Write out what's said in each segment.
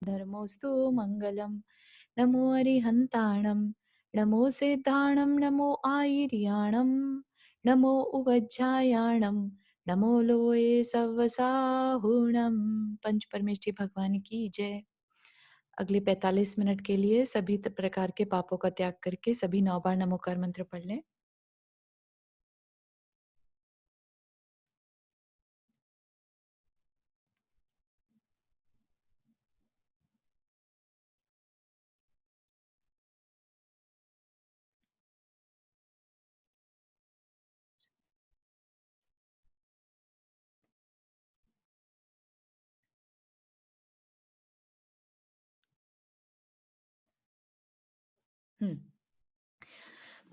धर्मोस्तु मंगलम। नमो अरिहंताणम, नमो सिद्धाणम, नमो आयर्याणम, नमो उवज्जायाणम, नमो लोये सवसाहुणम। पंच परमेष्ठी भगवान की जय। अगले 45 मिनट के लिए सभी प्रकार के पापों का त्याग करके सभी 9 बार नमोकार मंत्र पढ़ लें।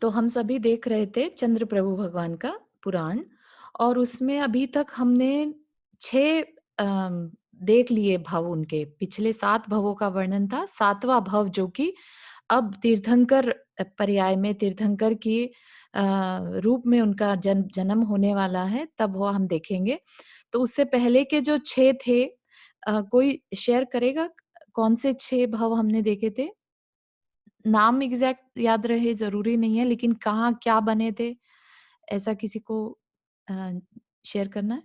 तो हम सभी देख रहे थे चंद्र प्रभु भगवान का पुराण, और उसमें अभी तक हमने 6 देख लिए भव उनके। पिछले 7 भवों का वर्णन था। 7वां भव जो कि अब तीर्थंकर पर्याय में तीर्थंकर की रूप में उनका जन्म होने वाला है, तब वो हम देखेंगे। तो उससे पहले के जो 6 थे, कोई शेयर करेगा कौन से 6 भव हमने देखे थे? नाम एग्जैक्ट याद रहे जरूरी नहीं है, लेकिन कहाँ क्या बने थे, ऐसा किसी को शेयर करना है?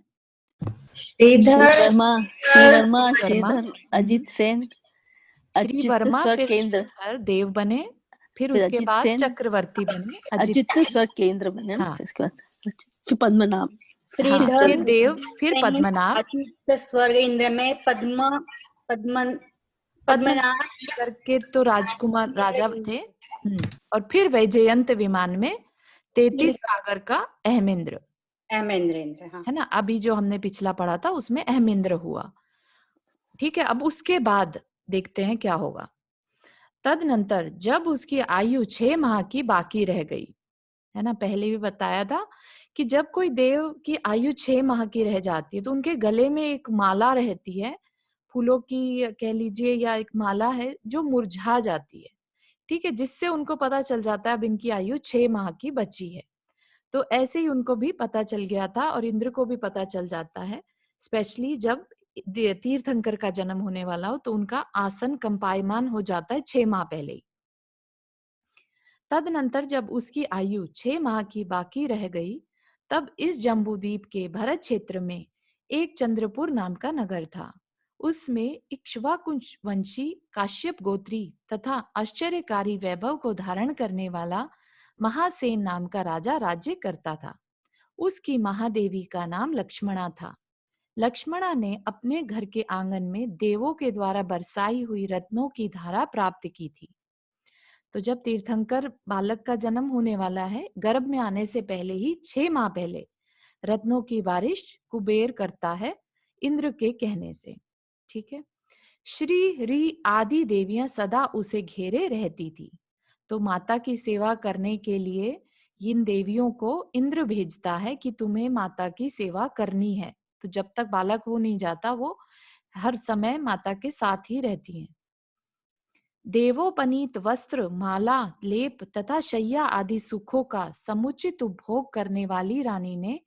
श्रीधर, श्री वर्मा, वर्मा, श्रीधर, अजित सेन, श्री अच्युत वर्मा, स्वर फिर केंद्र, श्रीधर देव बने, फिर फिर उसके अजित बाद सेन, चक्रवर्ती बने, अच्युत स्वर केंद्र बने ना, हाँ फिर उसके बाद फिर पद्मनाभ, हाँ, श्रीधर फिर देव, फिर पद्मनाभ। अच्युत स्वर्ग इंद्र में पद्मनाभ पद्मनाभ करके तो राजकुमार राजा थे। और फिर वैजयंत विमान में 33 सागर का अहमेंद्र, अहमेंद्र, हाँ। है ना। अभी जो हमने पिछला पढ़ा था उसमें अहमेंद्र हुआ। ठीक है, अब उसके बाद देखते हैं क्या होगा। तदनंतर जब उसकी आयु 6 माह की बाकी रह गई, है ना, पहले भी बताया था कि जब कोई देव की आयु 6 माह की रह जाती है तो उनके गले में एक माला रहती है, फूलों की कह लीजिए, या एक माला है जो मुरझा जाती है। ठीक है, जिससे उनको पता चल जाता है अब इनकी आयु 6 माह की बची है। तो ऐसे ही उनको भी पता चल गया था, और इंद्र को भी पता चल जाता है, स्पेशली जब तीर्थंकर का जन्म होने वाला हो तो उनका आसन कंपायमान हो जाता है 6 माह पहले ही। तदनंतर जब उसकी आयु 6 माह की बाकी रह गई, तब इस जम्बूद्वीप के भरत क्षेत्र में एक चंद्रपुर नाम का नगर था। उसमें इक्ष्वाकु वंशी काश्यप गोत्री तथा आश्चर्यकारी वैभव को धारण करने वाला महासेन नाम का राजा राज्य करता था। उसकी महादेवी का नाम लक्ष्मणा था। लक्ष्मणा ने अपने घर के आंगन में देवों के द्वारा बरसाई हुई रत्नों की धारा प्राप्त की थी। तो जब तीर्थंकर बालक का जन्म होने वाला है, गर्भ में आने से पहले ही 6 माह पहले रत्नों की बारिश कुबेर करता है इंद्र के कहने से। ठीक है, श्री री आदि देवियां सदा उसे घेरे रहती थी। तो माता की सेवा करने के लिए इन देवियों को इंद्र भेजता है कि तुम्हें माता की सेवा करनी है। तो जब तक बालक हो नहीं जाता, वो हर समय माता के साथ ही रहती हैं। देवोपनीत वस्त्र, माला, लेप तथा शैया आदि सुखों का समुचित उपभोग करने वाली रानी ने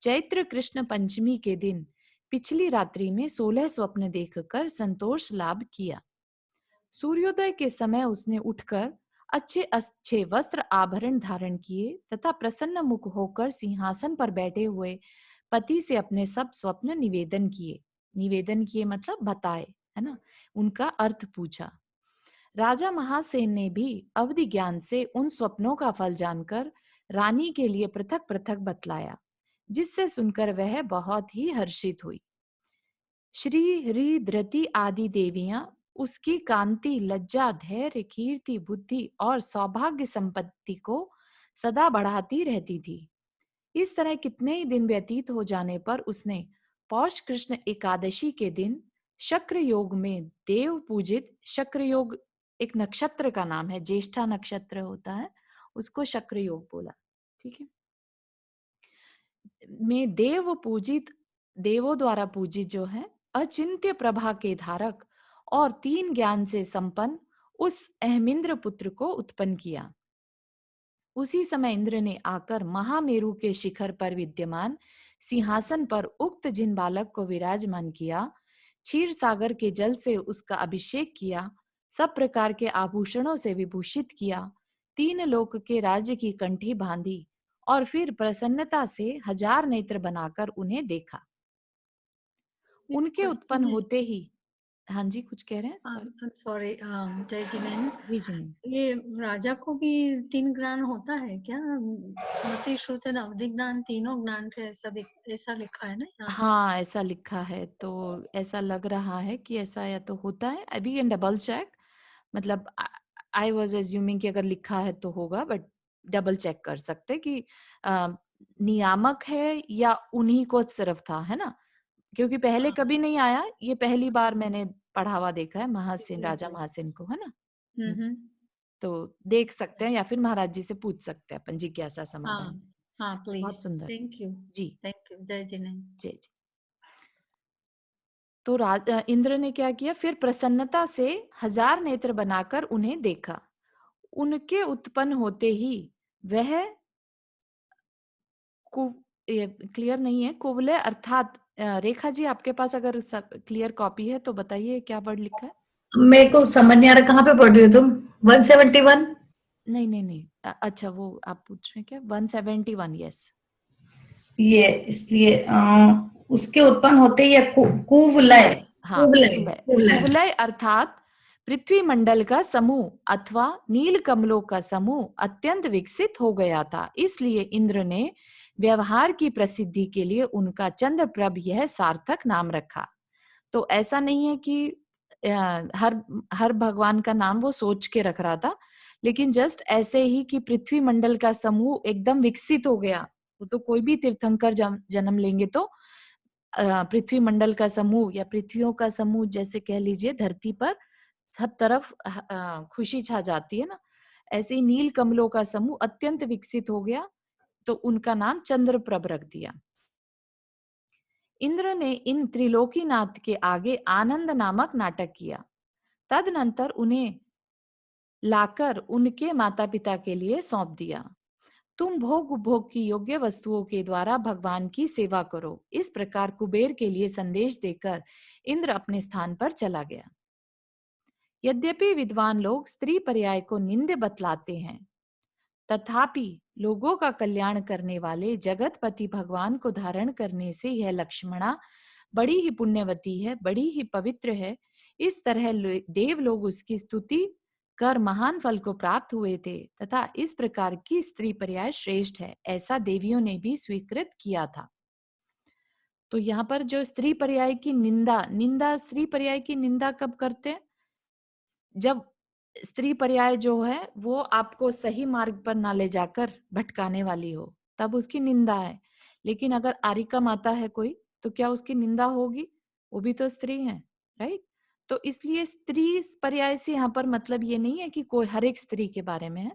चैत्र कृष्ण पंचमी के दिन पिछली रात्रि में 16 स्वप्न देखकर संतोष लाभ किया। सूर्योदय के समय उसने उठकर अच्छे अच्छे वस्त्र आभरण धारण किए तथा प्रसन्न मुख होकर सिंहासन पर बैठे हुए पति से अपने सब स्वप्न निवेदन किए। निवेदन किए मतलब बताए, है ना, उनका अर्थ पूछा। राजा महासेन ने भी अवधि ज्ञान से उन स्वप्नों का फल जानकर रानी के लिए पृथक पृथक बतलाया, जिससे सुनकर वह बहुत ही हर्षित हुई। श्री हरि धृति आदि देवियां उसकी कांति, लज्जा, धैर्य, कीर्ति, बुद्धि और सौभाग्य संपत्ति को सदा बढ़ाती रहती थी। इस तरह कितने ही दिन व्यतीत हो जाने पर उसने पौष कृष्ण एकादशी के दिन शक्र योग में देव पूजित, शक्र योग एक नक्षत्र का नाम है, ज्येष्ठा नक्षत्र होता है, उसको शक्र योग बोला। ठीक है, में देव पूजित, देवों द्वारा पूजित जो है अचिंत्य प्रभा के धारक और 3 ज्ञान से संपन्न उस अहमिंद्र पुत्र को उत्पन्न किया। उसी समय इंद्र ने आकर महामेरु के शिखर पर विद्यमान सिंहासन पर उक्त जिन बालक को विराजमान किया, क्षीर सागर के जल से उसका अभिषेक किया, सब प्रकार के आभूषणों से विभूषित किया, 3 लोक के राज्य की कंठी बांधी और फिर प्रसन्नता से 1000 नेत्र बनाकर उन्हें देखा। एक उनके उत्पन्न क्वेश्चन है। होते ही, हाँ जी, कुछ कह रहे हैं सर? आई एम सॉरी जय जिनेन, जी जी नहीं। ये राजा को भी 3 ज्ञान होता है क्या? मति श्रुति और अवधि ज्ञान तीनों ज्ञान थे, ऐसा लिखा है ना यहाँ पे? हाँ, ऐसा लिखा है, तो ऐसा लग रहा है कि ऐसा या तो होता है। अभी कैन डबल चेक, मतलब आई वाज अज्यूमिंग कि अगर लिखा है तो होगा, बट डबल चेक कर सकते कि अ, नियामक है या उन्हीं को सिर्फ था, है ना? क्योंकि पहले हाँ, कभी नहीं आया, ये पहली बार मैंने पढ़ा हुआ देखा है महासेन, राजा एग्जैक्टली। महासेन को, है ना? हुँ, हम्म। तो देख सकते हैं या फिर महाराज जी से पूछ सकते हैं अपन जिज्ञासा हाँ समाधान। हाँ, प्लीज। बहुत सुंदर। Thank you. जी, थैंक यू जय जिनेन। जय जी। तो इंद्र ने क्या किया, फिर प्रसन्नता से 1000 नेत्र बनाकर उन्हें देखा। उनके उत्पन्न होते ही वह कु ये क्लियर नहीं है, कुवलय अर्थात रेखा जी आपके पास अगर क्लियर कॉपी है तो बताइए क्या वर्ड लिखा है? मेरे को समझ नहीं आ रहा, कहाँ पे पढ़ रही हो तुम? 171? नहीं, नहीं, नहीं। अच्छा वो आप पूछ रहे हैं क्या? 171 यस। ये इसलिए उसके उत्पन्न होते ही कुवलय। हाँ, कुवलय कुवलय। कुवलय। कुवलय अर्थात पृथ्वी मंडल का समूह अथवा नील कमलों का समूह अत्यंत विकसित हो गया था। इसलिए इंद्र ने व्यवहार की प्रसिद्धि के लिए उनका चंद्रप्रभ यह सार्थक नाम रखा। तो ऐसा नहीं है कि हर हर भगवान का नाम वो सोच के रख रहा था, लेकिन जस्ट ऐसे ही कि पृथ्वी मंडल का समूह एकदम विकसित हो गया। वो तो कोई भी तीर्थंकर जन्म लेंगे तो पृथ्वी मंडल का समूह या पृथ्वियों का समूह जैसे कह लीजिए, धरती पर सब तरफ खुशी छा जाती है ना, ऐसे ही नील कमलों का समूह अत्यंत विकसित हो गया, तो उनका नाम चंद्रप्रभ रख दिया। इंद्र ने इन त्रिलोकीनाथ के आगे आनंद नामक नाटक किया। तदनंतर उन्हें लाकर उनके माता पिता के लिए सौंप दिया। तुम भोग उपभोग की योग्य वस्तुओं के द्वारा भगवान की सेवा करो। इस प्रकार कुबेर के लिए संदेश देकर इंद्र अपने स्थान पर चला गया। यद्यपि विद्वान लोग स्त्री पर्याय को निंद्य बतलाते हैं, तथापि लोगों का कल्याण करने वाले जगतपति भगवान को धारण करने से यह लक्ष्मणा बड़ी ही पुण्यवती है, बड़ी ही पवित्र है। इस तरह देव लोग उसकी स्तुति कर महान फल को प्राप्त हुए थे तथा इस प्रकार की स्त्री पर्याय श्रेष्ठ है, ऐसा देवियों ने भी स्वीकृत किया था। तो यहाँ पर जो स्त्री पर्याय की निंदा स्त्री पर्याय की निंदा कब करते हैं? जब स्त्री पर्याय जो है वो आपको सही मार्ग पर ना ले जाकर भटकाने वाली हो, तब उसकी निंदा है। लेकिन अगर आरिका माता है कोई, तो क्या उसकी निंदा होगी? वो भी तो स्त्री है, राइट? तो इसलिए स्त्री पर्याय से यहाँ पर मतलब ये नहीं है कि कोई हर एक स्त्री के बारे में है।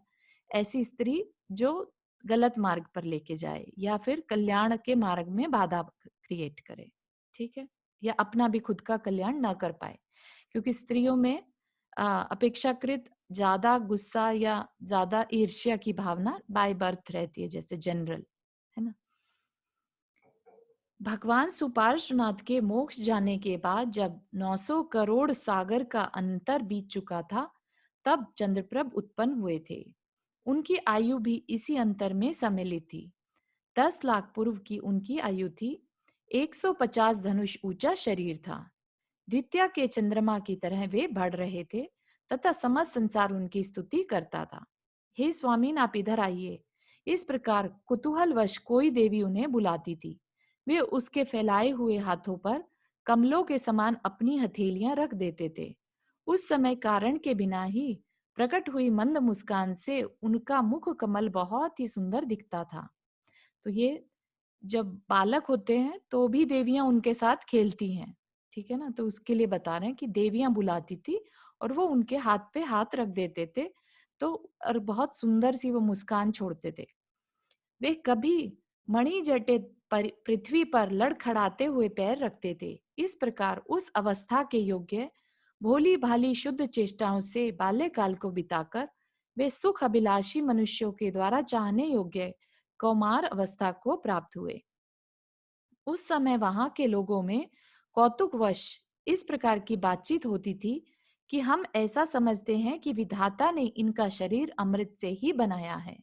ऐसी स्त्री जो गलत मार्ग पर लेके जाए या फिर कल्याण के मार्ग में बाधा क्रिएट करे, ठीक है? या अपना भी खुद का कल्याण ना कर पाए, क्योंकि स्त्रियों में अपेक्षाकृत ज्यादा गुस्सा या ज्यादा ईर्ष्या की भावना बाय बर्थ रहती है, जैसे जनरल, है ना? भगवान सुपार्श्वनाथ के मोक्ष जाने के बाद जब 900 करोड़ सागर का अंतर बीत चुका था, तब चंद्रप्रभ उत्पन्न हुए थे। उनकी आयु भी इसी अंतर में सम्मिलित थी। 10 लाख पूर्व की उनकी आयु थी। 150 धनुष ऊंचा शरीर था। द्वितीया के चंद्रमा की तरह वे बढ़ रहे थे तथा समस्त संसार उनकी स्तुति करता था। हे स्वामी, आप इधर आइए। इस प्रकार कुतूहलवश कोई देवी उन्हें बुलाती थी। वे उसके फैलाए हुए हाथों पर कमलों के समान अपनी हथेलियां रख देते थे। उस समय कारण के बिना ही प्रकट हुई मंद मुस्कान से उनका मुख कमल बहुत ही सुंदर दिखता था। तो ये जब बालक होते हैं तो भी देवियां उनके साथ खेलती हैं, ठीक है ना? तो उसके लिए बता रहे हैं कि देवियां बुलाती थी और वो उनके हाथ पे हाथ रख देते थे, तो और बहुत सुंदर सी वो मुस्कान छोड़ते थे। वे कभी मणि जटे पृथ्वी पर लड़खड़ाते हुए पैर रखते थे। इस प्रकार उस अवस्था के योग्य भोली भाली शुद्ध चेष्टाओं से बाल्यकाल को बिताकर वे सुख अभिलाषी मनुष्यों के द्वारा चाहने योग्य कौमार अवस्था को प्राप्त हुए। उस समय वहां के लोगों में कौतुकवश इस प्रकार की बातचीत होती थी कि हम ऐसा समझते हैं कि विधाता ने इनका शरीर अमृत से ही बनाया है।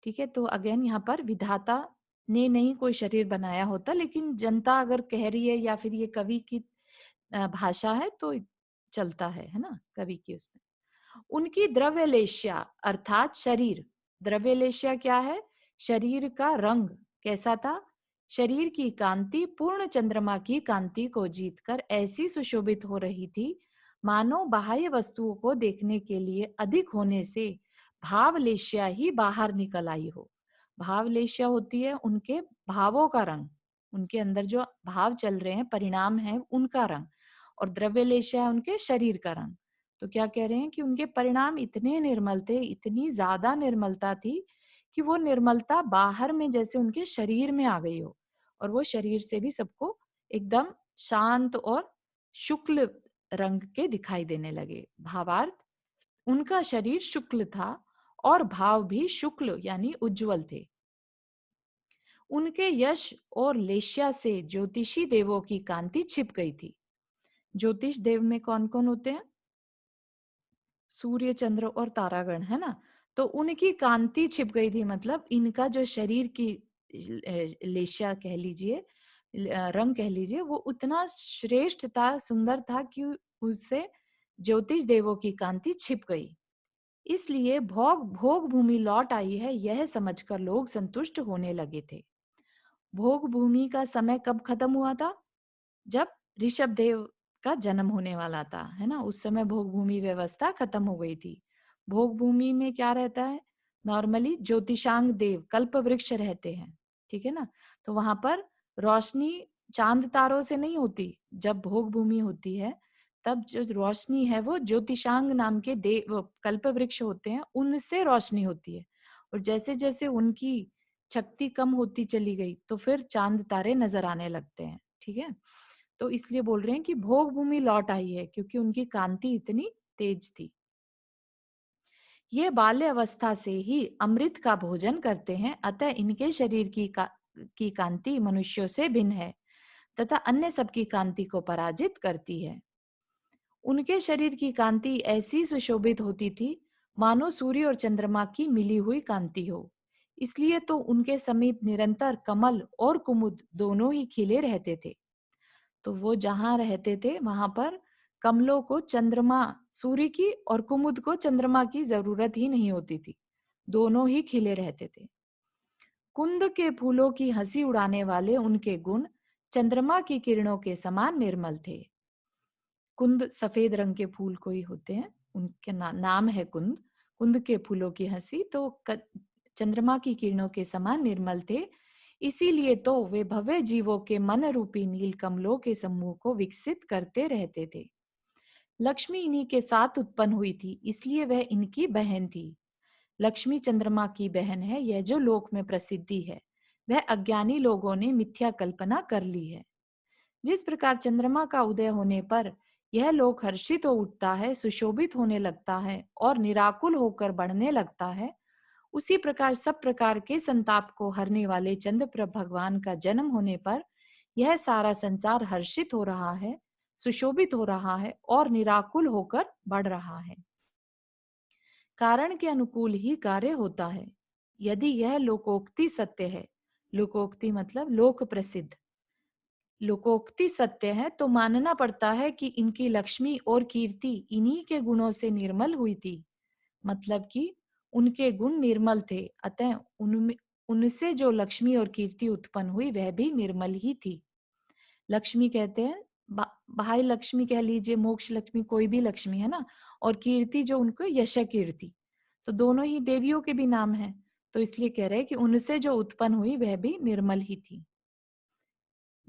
ठीक है, तो अगेन यहाँ पर विधाता ने नहीं कोई शरीर बनाया होता, लेकिन जनता अगर कह रही है या फिर ये कवि की भाषा है तो चलता है ना, कवि की उसमें। उनकी द्रव्यलेश्या अर्थात शरीर, द्रव्यलेश्या क्या है? शरीर का रंग कैसा था? शरीर की कांति पूर्ण चंद्रमा की कांति को जीतकर ऐसी सुशोभित हो रही थी मानो बाह्य वस्तुओं को देखने के लिए अधिक होने से भावलेश्या ही बाहर निकल आई हो। भावलेश्या होती है उनके भावों का रंग, उनके अंदर जो भाव चल रहे हैं, परिणाम है उनका रंग, और द्रव्यलेश्या है उनके शरीर का रंग। तो क्या कह रहे हैं कि उनके परिणाम इतने निर्मल थे, इतनी ज्यादा निर्मलता थी कि वो निर्मलता बाहर में जैसे उनके शरीर में आ गई हो, और वो शरीर से भी सबको एकदम शांत और शुक्ल रंग के दिखाई देने लगे। भावार्थ, उनका शरीर शुक्ल था और भाव भी शुक्ल यानी उज्जवल थे। उनके यश और लेश्या से ज्योतिषी देवों की कांति छिप गई थी। ज्योतिष देव में कौन कौन होते हैं? सूर्य, चंद्र और तारागण, है ना। तो उनकी कांति छिप गई थी, मतलब इनका जो शरीर की लेश्या कह लीजिए, रंग कह लीजिए, वो उतना श्रेष्ठ था, सुंदर था कि उससे ज्योतिष देवों की कांति छिप गई। इसलिए भोग भोग भूमि लौट आई है, यह समझकर लोग संतुष्ट होने लगे थे। भोग भूमि का समय कब खत्म हुआ था? जब ऋषभ देव का जन्म होने वाला था, है ना, उस समय भोग भूमि व्यवस्था खत्म हो गई थी। भोग भूमि में क्या रहता है? नॉर्मली ज्योतिषांग देव, कल्प वृक्ष रहते हैं, ठीक है ना। तो वहां पर रोशनी चांद तारों से नहीं होती। जब भोग भूमि होती है तब जो रोशनी है वो ज्योतिषांग नाम के देव कल्प वृक्ष होते हैं, उनसे रोशनी होती है। और जैसे जैसे उनकी शक्ति कम होती चली गई तो फिर चांद तारे नजर आने लगते हैं, ठीक है। तो इसलिए बोल रहे हैं कि भोग भूमि लौट आई है, क्योंकि उनकी कांति इतनी तेज थी। ये बाल्य अवस्था से ही अमृत का भोजन करते हैं, अतः इनके शरीर की कांति मनुष्यों से भिन्न है तथा अन्य सबकी कांति को पराजित करती है। उनके शरीर की कांति ऐसी सुशोभित होती थी मानो सूर्य और चंद्रमा की मिली हुई कांति हो। इसलिए तो उनके समीप निरंतर कमल और कुमुद दोनों ही खिले रहते थे। तो वो जहां रहते थे वहां पर कमलों को चंद्रमा, सूर्य की और कुमुद को चंद्रमा की जरूरत ही नहीं होती थी, दोनों ही खिले रहते थे। कुंद के फूलों की हंसी उड़ाने वाले उनके गुण चंद्रमा की किरणों के समान निर्मल थे। कुंद सफेद रंग के फूल कोई होते हैं, उनके नाम है कुंद। कुंद के फूलों की हंसी तो चंद्रमा की किरणों के समान निर्मल थे। इसीलिए तो वे भव्य जीवों के मन रूपी नील कमलों के समूह को विकसित करते रहते थे। लक्ष्मी इन्हीं के साथ उत्पन्न हुई थी, इसलिए वह इनकी बहन थी। लक्ष्मी चंद्रमा की बहन है, यह जो लोक में प्रसिद्धि है वह अज्ञानी लोगों ने मिथ्या कल्पना कर ली है। जिस प्रकार चंद्रमा का उदय होने पर यह लोक हर्षित हो उठता है, सुशोभित होने लगता है और निराकुल होकर बढ़ने लगता है, उसी प्रकार सब प्रकार के संताप को हरने वाले चंद्रप्रभ भगवान का जन्म होने पर यह सारा संसार हर्षित हो रहा है, सुशोभित हो रहा है और निराकुल होकर बढ़ रहा है। कारण के अनुकूल ही कार्य होता है। यदि यह लोकोक्ति सत्य है, लोकोक्ति मतलब लोक प्रसिद्ध, लोकोक्ति सत्य है तो मानना पड़ता है कि इनकी लक्ष्मी और कीर्ति इन्हीं के गुणों से निर्मल हुई थी। मतलब कि उनके गुण निर्मल थे, अतः उनमें उनसे जो लक्ष्मी और कीर्ति उत्पन्न हुई वह भी निर्मल ही थी। लक्ष्मी कहते हैं बाह्य लक्ष्मी कह लीजिए, मोक्ष लक्ष्मी, कोई भी लक्ष्मी है ना, और कीर्ति जो उनको यश कीर्ति, तो दोनों ही देवियों के भी नाम है। तो इसलिए कह रहे हैं कि उनसे जो उत्पन्न हुई वह भी निर्मल ही थी।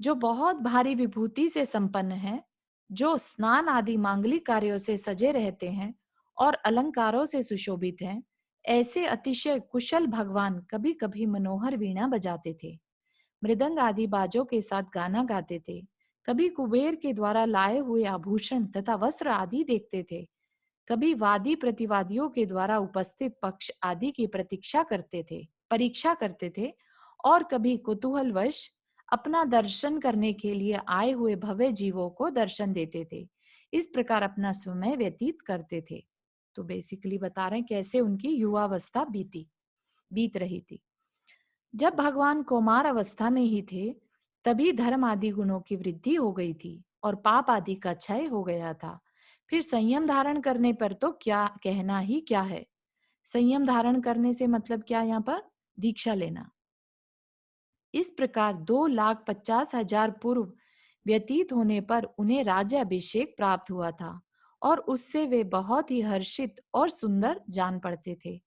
जो बहुत भारी विभूति से संपन्न है, जो स्नान आदि मांगलिक कार्यों से सजे रहते हैं और अलंकारों से सुशोभित हैं, ऐसे अतिशय कुशल भगवान कभी कभी मनोहर वीणा बजाते थे, मृदंग आदि बाजों के साथ गाना गाते थे, कभी कुबेर के द्वारा लाए हुए आभूषण तथा वस्त्र आदि देखते थे, कभी वादी प्रतिवादियों के द्वारा उपस्थित पक्ष आदि की परीक्षा करते थे और कभी कुतूहलवश अपना दर्शन करने के लिए आए हुए भव्य जीवों को दर्शन देते थे। इस प्रकार अपना समय व्यतीत करते थे। तो बेसिकली बता रहे हैं कैसे उनकी युवावस्था बीत रही थी। जब भगवान कुमार अवस्था में ही थे, तभी धर्म आदि गुणों की वृद्धि हो गई थी और पाप आदि का क्षय हो गया था। फिर संयम धारण करने पर तो क्या कहना ही क्या है। संयम धारण करने से मतलब क्या, यहाँ पर दीक्षा लेना। इस प्रकार 2,50,000 पूर्व व्यतीत होने पर उन्हें राज्याभिषेक प्राप्त हुआ था और उससे वे बहुत ही हर्षित और सुंदर जान पड़ते थे।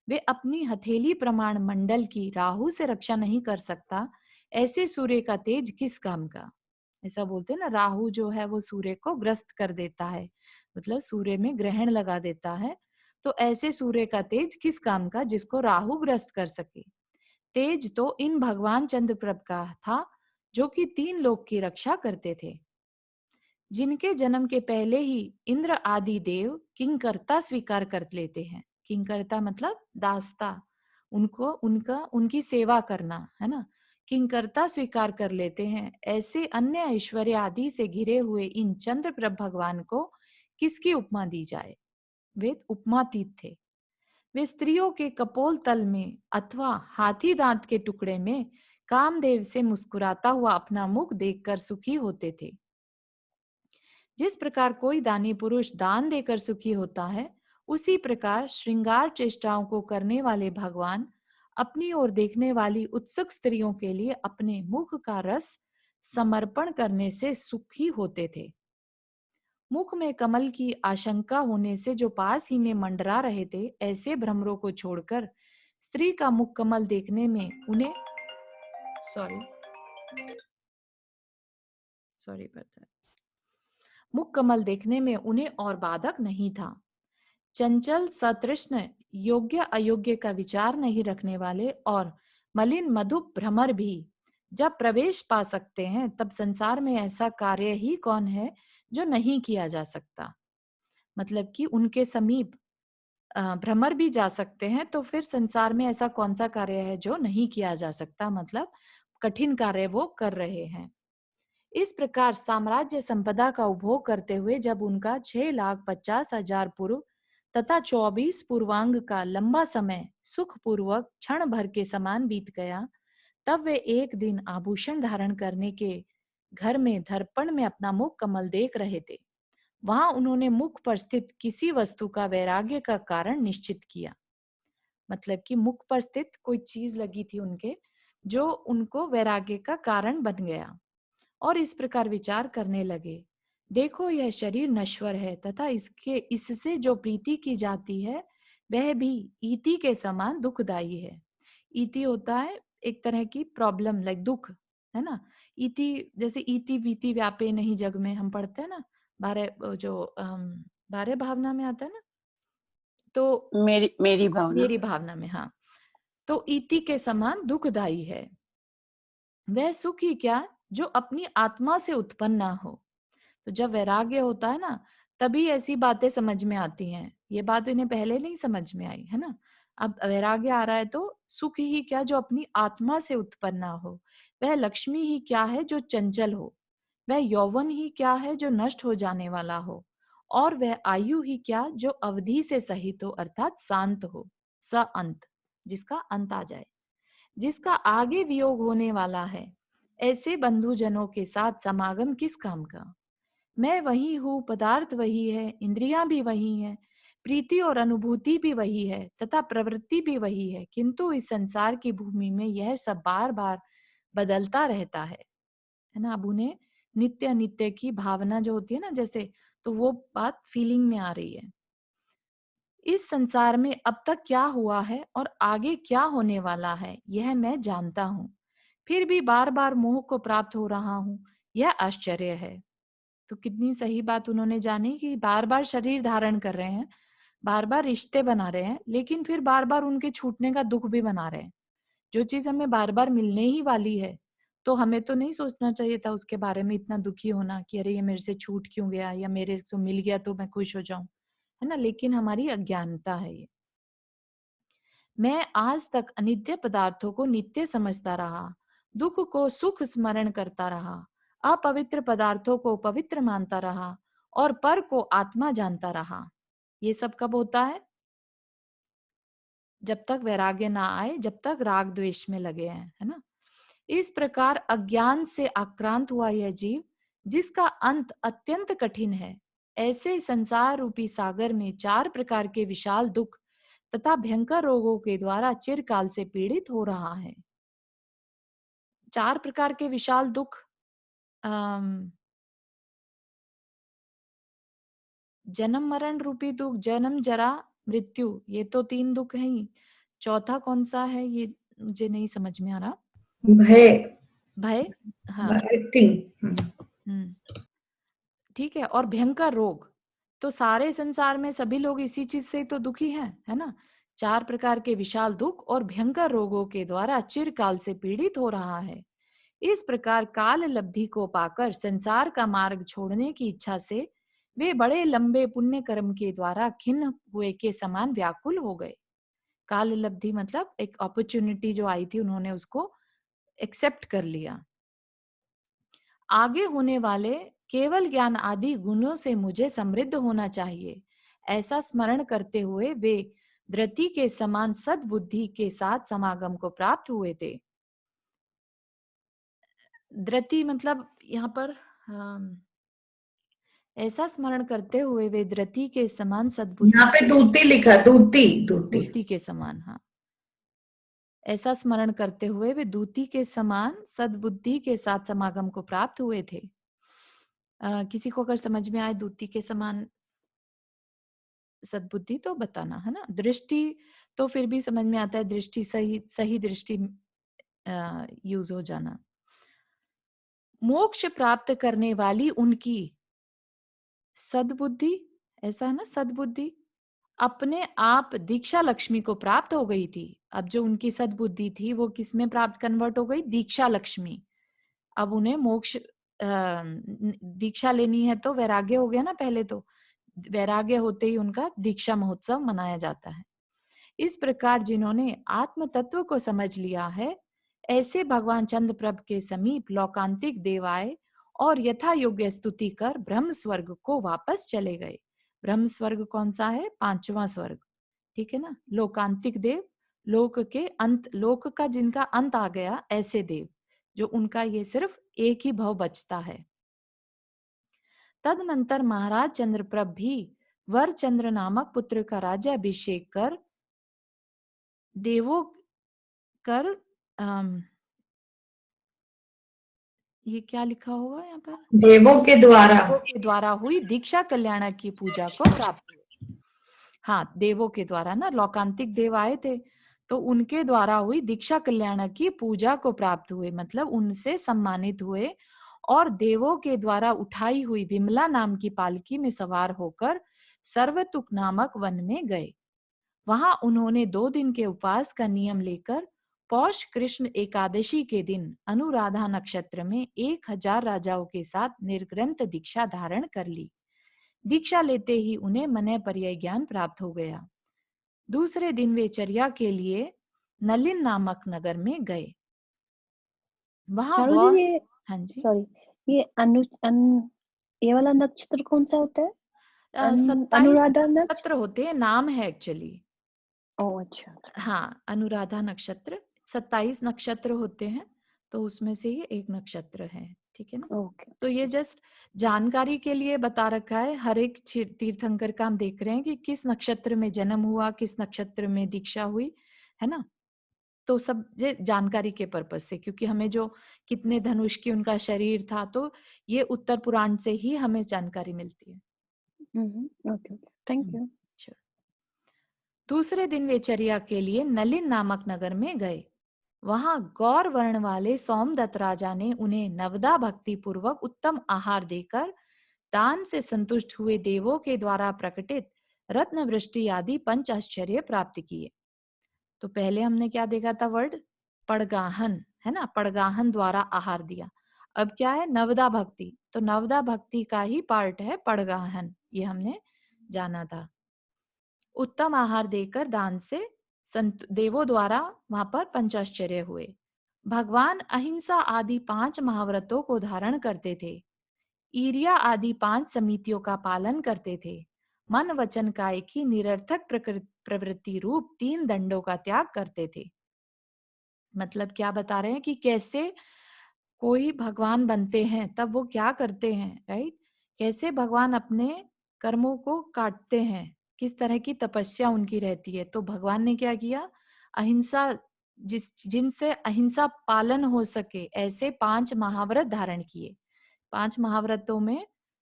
वे अपनी हथेली प्रमाण मंडल की राहु से रक्षा नहीं कर सकता, ऐसे सूर्य का तेज किस काम का। ऐसा बोलते हैं ना, राहु जो है वो सूर्य को ग्रस्त कर देता है, मतलब सूर्य में ग्रहण लगा देता है। तो ऐसे सूर्य का तेज किस काम का जिसको राहु ग्रस्त कर सके। तेज तो इन भगवान चंद्रप्रभ का था, जो कि 3 लोक की रक्षा करते थे, जिनके जन्म के पहले ही इंद्र आदि देव किंकरता स्वीकार कर लेते हैं। किंकरता मतलब दासता, उनको उनकी सेवा करना, है ना। किंकरता स्वीकार कर लेते हैं। ऐसे अन्य ऐश्वर्य आदि से घिरे हुए इन चंद्रप्रभ भगवान को किसकी उपमा दी जाए। वे उपमातीत थे। वे स्त्रियों के कपोल तल में अथवा हाथी दांत के टुकड़े में कामदेव से मुस्कुराता हुआ अपना मुख देखकर सुखी होते थे। जिस प्रकार कोई दानी पुरुष दान देकर सुखी होता है, उसी प्रकार श्रृंगार चेष्टाओं को करने वाले भगवान अपनी ओर देखने वाली उत्सुक स्त्रियों के लिए अपने मुख का रस समर्पण करने से सुखी होते थे। मुख में कमल की आशंका होने से जो पास ही में मंडरा रहे थे, ऐसे भ्रमरों को छोड़कर स्त्री का मुख कमल देखने में उन्हें मुख कमल देखने में उन्हें और बाधक नहीं था। चंचल सतृष्ण योग्य अयोग्य का विचार नहीं रखने वाले और मलिन मधुप भ्रमर भी जब प्रवेश पा सकते हैं, तब संसार में ऐसा कार्य ही कौन है जो नहीं किया जा सकता। मतलब कि उनके समीप भ्रमर भी जा सकते हैं, तो फिर संसार में ऐसा कौन सा कार्य है जो नहीं किया जा सकता, मतलब कठिन कार्य वो कर रहे हैं। इस प्रकार साम्राज्य संपदा का उपभोग करते हुए जब उनका 6,50,000 पूर्व तथा 24 पूर्वांग का लंबा समय सुख पूर्वक क्षण भर के समान बीत गया, तब वे एक दिन आभूषण धारण करने के घर में दर्पण में अपना मुख कमल देख रहे थे। वहां उन्होंने मुख पर स्थित किसी वस्तु का वैराग्य का कारण निश्चित किया। मतलब कि मुख पर स्थित कोई चीज लगी थी उनके, जो उनको वैराग्य का कारण बन गया और इस प्रकार विचार करने लगे, देखो यह शरीर नश्वर है तथा इससे जो प्रीति की जाती है वह भी ईति के समान दुखदायी है। ईति होता है एक तरह की प्रॉब्लम, लाइक दुख, है ना। इति जैसे इति बीति व्यापे नहीं जग में हम पढ़ते हैं ना, बारह भावना में आता है ना, तो मेरी मेरी भावना। मेरी भावना में, हाँ। तो इति के समान दुखदायी है वह सुख ही क्या जो अपनी आत्मा से उत्पन्न ना हो। तो जब वैराग्य होता है ना, तभी ऐसी बातें समझ में आती हैं। ये बात इन्हें पहले नहीं समझ में आई, है ना। अब वैराग्य आ रहा है तो सुख ही क्या जो अपनी आत्मा से उत्पन्न ना हो। वह लक्ष्मी ही क्या है जो चंचल हो। वह यौवन ही क्या है जो नष्ट हो जाने वाला हो। और वह आयु ही क्या जो अवधि से सहित हो, अर्थात शांत हो, स अंत, जिसका अंत आ जाए, जिसका आगे वियोग होने वाला है। ऐसे बंधुजनों के साथ समागम किस काम का। मैं वही हूँ, पदार्थ वही है, इंद्रियां भी वही हैं, प्रीति और अनुभूति भी वही है तथा प्रवृत्ति भी वही है, किंतु इस संसार की भूमि में यह सब बार बार बदलता रहता है ना। अब उन्हें नित्य अनित्य की भावना जो होती है ना, जैसे, तो वो बात फीलिंग में आ रही है। इस संसार में अब तक क्या हुआ है और आगे क्या होने वाला है, यह मैं जानता हूँ, फिर भी बार बार मोह को प्राप्त हो रहा हूँ, यह आश्चर्य है। तो कितनी सही बात उन्होंने जानी कि बार बार शरीर धारण कर रहे हैं, बार बार रिश्ते बना रहे हैं, लेकिन फिर बार बार उनके छूटने का दुख भी बना रहे हैं। जो चीज हमें बार बार मिलने ही वाली है, तो हमें तो नहीं सोचना चाहिए था उसके बारे में इतना दुखी होना कि अरे ये मेरे से छूट क्यों गया, या मेरे से मिल गया तो मैं खुश हो जाऊं, है ना। लेकिन हमारी अज्ञानता है ये। मैं आज तक अनित्य पदार्थों को नित्य समझता रहा। दुख को सुख स्मरण करता रहा, अपवित्र पदार्थों को पवित्र मानता रहा और पर को आत्मा जानता रहा। ये सब कब होता है? जब तक वैराग्य ना आए, जब तक राग द्वेष में लगे हैं, है ना। इस प्रकार अज्ञान से आक्रांत हुआ यह जीव, जिसका अंत अत्यंत कठिन है, ऐसे संसार रूपी सागर में 4 प्रकार के विशाल दुख तथा भयंकर रोगों के द्वारा चिरकाल से पीड़ित हो रहा है। 4 प्रकार के विशाल दुख, जन्म मरण रूपी दुख, जन्म जरा मृत्यु, ये तो 3 दुख हैं ही। चौथा कौन सा है ये मुझे नहीं समझ में आ रहा। भय, भय, हाँ, आई थिंक। ठीक है। और भयंकर रोग, तो सारे संसार में सभी लोग इसी चीज से तो दुखी हैं, है ना। 4 प्रकार के विशाल दुख और भयंकर रोगों के द्वारा चिरकाल से पीड़ित हो रहा है। इस प्रकार काल लब्धि को पाकर संसार का मार्ग छोड़ने की इच्छा से वे बड़े लंबे पुण्य कर्म के द्वारा खिन्न हुए के समान व्याकुल हो गए। काल लब्धि मतलब एक अपॉर्चुनिटी जो आई थी, उन्होंने उसको एक्सेप्ट कर लिया। आगे होने वाले केवल ज्ञान आदि गुणों से मुझे समृद्ध होना चाहिए, ऐसा स्मरण करते हुए वे धृति के समान सद्बुद्धि के साथ समागम को प्राप्त हुए थे। धृति मतलब यहाँ पर ऐसा स्मरण करते हुए वे धृति के समान सद्बुद्धि, यहाँ पे दूती लिखा, दूती दूती। दूती के समान, हाँ, ऐसा स्मरण करते हुए वे दूती के समान सद्बुद्धि के साथ समागम को प्राप्त हुए थे। किसी को अगर समझ में आए दूती के समान सद्बुद्धि तो बताना, है ना। दृष्टि तो फिर भी समझ में आता है, दृष्टि सही सही दृष्टि यूज हो जाना। मोक्ष प्राप्त करने वाली उनकी सद्बुद्धि, ऐसा है ना, सद्बुद्धि अपने आप दीक्षा लक्ष्मी को प्राप्त हो गई थी। अब जो उनकी सद्बुद्धि थी वो किस में प्राप्त कन्वर्ट हो गई? दीक्षा लक्ष्मी। अब उन्हें मोक्ष दीक्षा लेनी है तो वैराग्य हो गया ना, पहले तो वैराग्य होते ही उनका दीक्षा महोत्सव मनाया जाता है। इस प्रकार जिन्होंने आत्म तत्व को समझ लिया है, ऐसे भगवान चंद्रप्रभ के समीप लौकांतिक देव आए और यथा योग्य स्तुति कर ब्रह्म स्वर्ग को वापस चले गए। ब्रह्म स्वर्ग कौन सा है? 5वां स्वर्ग, ठीक है ना। लोकांतिक देव, लोक के अंत, लोक का जिनका अंत आ गया, ऐसे देव जो उनका ये सिर्फ एक ही भव बचता है। तदनंतर महाराज चंद्रप्रभ भी वरचंद्र नामक पुत्र का राज्याभिषेक कर देवों कर ये क्या लिखा होगा यहाँ पर? देवों के द्वारा, देवों के द्वारा हुई दीक्षा कल्याण की पूजा को प्राप्त हुए। हाँ, देवों के द्वारा ना, लौकांतिक देव आए थे तो उनके द्वारा हुई दीक्षा कल्याण की पूजा को प्राप्त हुए, मतलब उनसे सम्मानित हुए और देवों के द्वारा उठाई हुई विमला नाम की पालकी में सवार होकर सर्वतुक नामक वन में गए। वहां उन्होंने 2 दिन के उपवास का नियम लेकर पौष कृष्ण एकादशी के दिन अनुराधा नक्षत्र में 1000 राजाओं के साथ निर्ग्रंथ दीक्षा धारण कर ली। दीक्षा लेते ही उन्हें मनय पर्याय ज्ञान प्राप्त हो गया। दूसरे दिन वे चर्या के लिए नलिन नामक नगर में गए। वहां चारू जी, ये हाँ जी, सॉरी, ये ये वाला नक्षत्र कौन सा होता है? 27 अनुराधा नक्षत्र होते हैं, नाम है एक्चुअली। ओह अच्छा। हाँ, अनुराधा नक्षत्र 27 नक्षत्र होते हैं, तो उसमें से ये एक नक्षत्र है, ठीक है ना। ओके। तो ये जस्ट जानकारी के लिए बता रखा है। हर एक तीर्थंकर का हम देख रहे हैं कि किस नक्षत्र में जन्म हुआ, किस नक्षत्र में दीक्षा हुई, है ना। तो सब ये जानकारी के पर्पज से, क्योंकि हमें जो कितने धनुष की उनका शरीर था, तो ये उत्तर पुराण से ही हमें जानकारी मिलती है। Okay, thank you. Sure. दूसरे दिन वे चर्या के लिए नलिन नामक नगर में गए। वहां गौर वर्ण वाले सोमदत्त राजा ने उन्हें नवदा भक्ति पूर्वक उत्तम आहार देकर दान से संतुष्ट हुए देवों के द्वारा प्रकटित रत्न वृष्टि आदि पंच आश्चर्य प्राप्त किए। तो पहले हमने क्या देखा था? वर्ड पड़गाहन, है ना, पड़गाहन द्वारा आहार दिया। अब क्या है? नवदा भक्ति। तो नवदा भक्ति का ही पार्ट है पड़गाहन, ये हमने जाना था। उत्तम आहार देकर दान से देवों द्वारा वहां पर पंचाश्चर्य हुए। भगवान अहिंसा आदि 5 महाव्रतों को धारण करते थे, ईर्ष्या आदि 5 समितियों का पालन करते थे, मन वचन काय की निरर्थक प्रवृत्ति रूप 3 दंडों का त्याग करते थे। मतलब क्या बता रहे हैं कि कैसे कोई भगवान बनते हैं, तब वो क्या करते हैं, राइट? कैसे भगवान अपने कर्मों को काटते हैं, किस तरह की तपस्या उनकी रहती है। तो भगवान ने क्या किया, अहिंसा, जिनसे अहिंसा पालन हो सके, ऐसे 5 महाव्रत धारण किए। 5 महाव्रतों में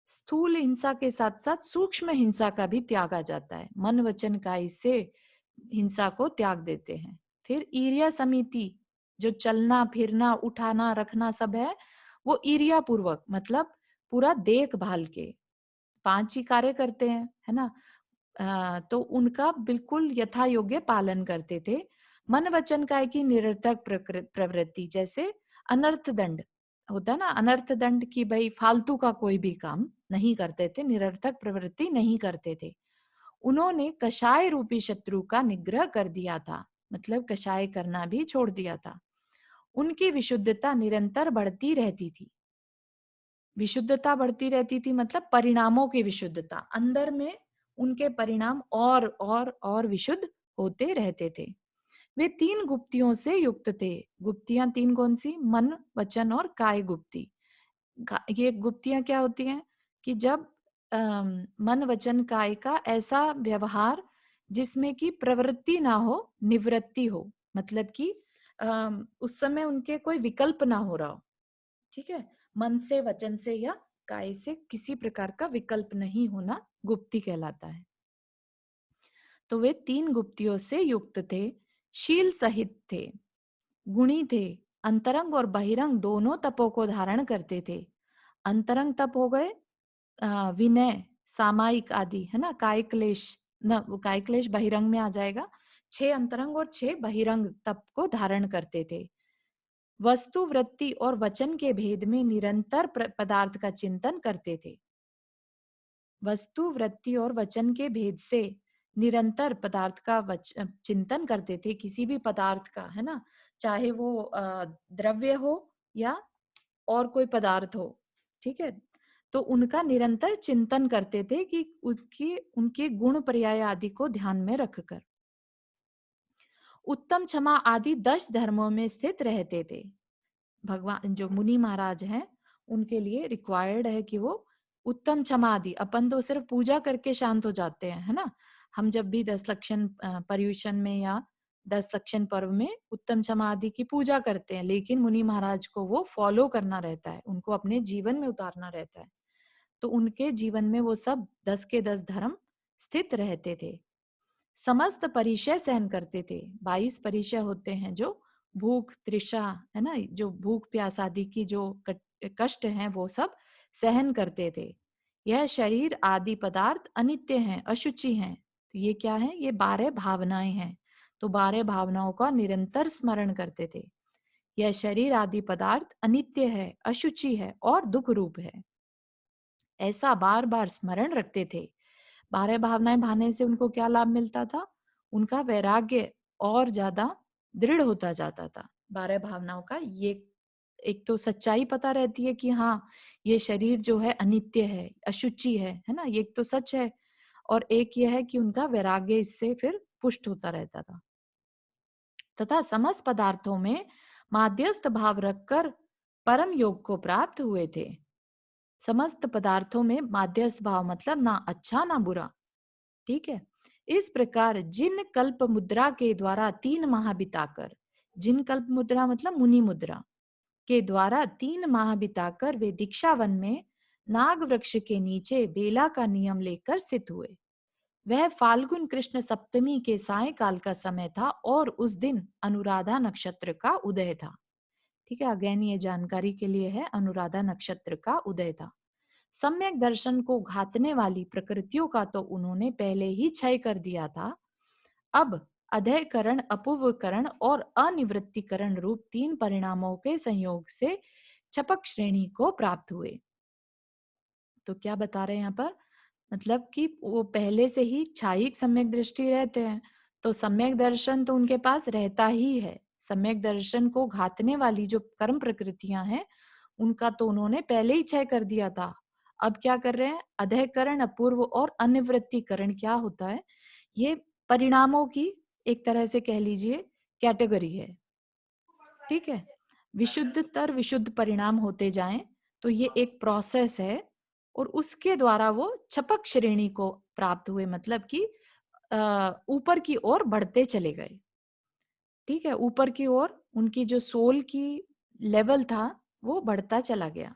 स्थूल हिंसा के साथ साथ सूक्ष्म हिंसा का भी त्याग आ जाता है। मन वचन काय से हिंसा को त्याग देते हैं। फिर ईर्ष्या समिति, जो चलना फिरना उठाना रखना सब है, वो ईर्ष्या पूर्वक, मतलब पूरा देखभाल के 5 ही कार्य करते हैं, है ना? तो उनका बिल्कुल यथा योग्य पालन करते थे। मन वचन काय की निरर्थक प्रवृत्ति, जैसे अनर्थ दंड होता है ना, अनर्थ दंड की भाई फालतू का कोई भी काम नहीं करते थे, निरर्थक प्रवृत्ति नहीं करते थे। उन्होंने कषाय रूपी शत्रु का निग्रह कर दिया था, मतलब कषाय करना भी छोड़ दिया था। उनकी विशुद्धता निरंतर बढ़ती रहती थी। विशुद्धता बढ़ती रहती थी मतलब परिणामों की विशुद्धता, अंदर में उनके परिणाम और विशुद्ध होते रहते थे। वे 3 गुप्तियों से युक्त थे। गुप्तियां 3 कौन सी? मन वचन और काय गुप्ती। ये गुप्तियां क्या होती हैं कि जब मन वचन काय का ऐसा व्यवहार जिसमें कि प्रवृत्ति ना हो, निवृत्ति हो, मतलब कि उस समय उनके कोई विकल्प ना हो रहा हो, ठीक है? मन से, वचन से या काय से किसी प्रकार का विकल्प नहीं होना गुप्ती कहलाता है। तो वे 3 गुप्तियों से युक्त थे, शील सहित थे, गुणी थे, अंतरंग और बहिरंग दोनों तपों को धारण करते थे। अंतरंग तप हो गए विनय, सामायिक आदि, है ना, काय क्लेश, न वो काय क्लेश बहिरंग में आ जाएगा। 6 अंतरंग और 6 बहिरंग तप को धारण करते थे। वस्तु वृत्ति और वचन के भेद में निरंतर पदार्थ का चिंतन करते थे। वस्तु वृत्ति और वचन के भेद से निरंतर पदार्थ का चिंतन करते थे, किसी भी पदार्थ का, है ना, चाहे वो द्रव्य हो या और कोई पदार्थ हो, ठीक है? तो उनका निरंतर चिंतन करते थे कि उसकी उनके गुण पर्याय आदि को ध्यान में रखकर उत्तम क्षमा आदि 10 धर्मों में स्थित रहते थे। भगवान जो मुनि महाराज हैं उनके लिए रिक्वायर्ड है कि वो उत्तम क्षमा आदि, अपन तो सिर्फ पूजा करके शांत हो जाते हैं, है ना? हम जब भी 10 लक्षण पर्युषण में या 10 लक्षण पर्व में उत्तम क्षमा आदि की पूजा करते हैं, लेकिन मुनि महाराज को वो फॉलो करना रहता है, उनको अपने जीवन में उतारना रहता है। तो उनके जीवन में वो सब 10 के 10 धर्म स्थित रहते थे। समस्त परिचय सहन करते थे। 22 परिचय होते हैं, जो भूख तृषा, है ना, जो भूख प्यास आदि की जो कष्ट हैं वो सब सहन करते थे। यह शरीर आदि पदार्थ अनित्य हैं, अशुचि हैं। तो ये क्या है? ये 12 भावनाएं हैं। तो 12 भावनाओं का निरंतर स्मरण करते थे। यह शरीर आदि पदार्थ अनित्य है, अशुचि है और दुख रूप है, ऐसा बार बार स्मरण रखते थे। 12 भावनाएं भाने से उनको क्या लाभ मिलता था? उनका वैराग्य और ज्यादा दृढ़ होता जाता था। 12 भावनाओं का ये एक तो सच्चाई पता रहती है कि हाँ, ये शरीर जो है अनित्य है, अशुचि है ना, ये एक तो सच है। और एक यह है कि उनका वैराग्य इससे फिर पुष्ट होता रहता था। तथा समस्त पदार्थों में माध्यस्थ भाव रखकर परम योग को प्राप्त हुए थे। समस्त पदार्थों में माध्यस्थ भाव मतलब ना अच्छा ना बुरा, ठीक है? इस प्रकार जिन कल्प मुद्रा के द्वारा 3 माह बिताकर, जिन कल्प मुद्रा मतलब मुनि मुद्रा के द्वारा 3 माह बिताकर वे दीक्षा वन में नाग वृक्ष के नीचे बेला का नियम लेकर स्थित हुए। वह फाल्गुन कृष्ण सप्तमी के सायकाल का समय था और उस दिन अनुराधा नक्षत्र का उदय था। ठीक है, अगेन ये जानकारी के लिए है, अनुराधा नक्षत्र का उदय था। सम्यक दर्शन को घातने वाली प्रकृतियों का तो उन्होंने पहले ही क्षय कर दिया था। अब अधयकरण, अपूर्वकरण और अनिवृत्तिकरण रूप 3 परिणामों के संयोग से छपक श्रेणी को प्राप्त हुए। तो क्या बता रहे हैं यहाँ पर? मतलब कि वो पहले से ही क्षायिक सम्यक दृष्टि रहते हैं, तो सम्यक दर्शन तो उनके पास रहता ही है, सम्यक दर्शन को घातने वाली जो कर्म प्रकृतियां हैं उनका तो उन्होंने पहले ही क्षय कर दिया था। अब क्या कर रहे हैं? अधःकरण, अपूर्व और अनिवृत्तिकरण क्या होता है? ये परिणामों की एक तरह से कह लीजिए कैटेगरी है। ठीक है, विशुद्धतर विशुद्ध परिणाम होते जाएं तो ये एक प्रोसेस है और उसके द्वारा वो छपक श्रेणी को प्राप्त हुए, मतलब कि ऊपर की ओर बढ़ते चले गए। ठीक है, ऊपर की ओर उनकी जो सोल की लेवल था वो बढ़ता चला गया।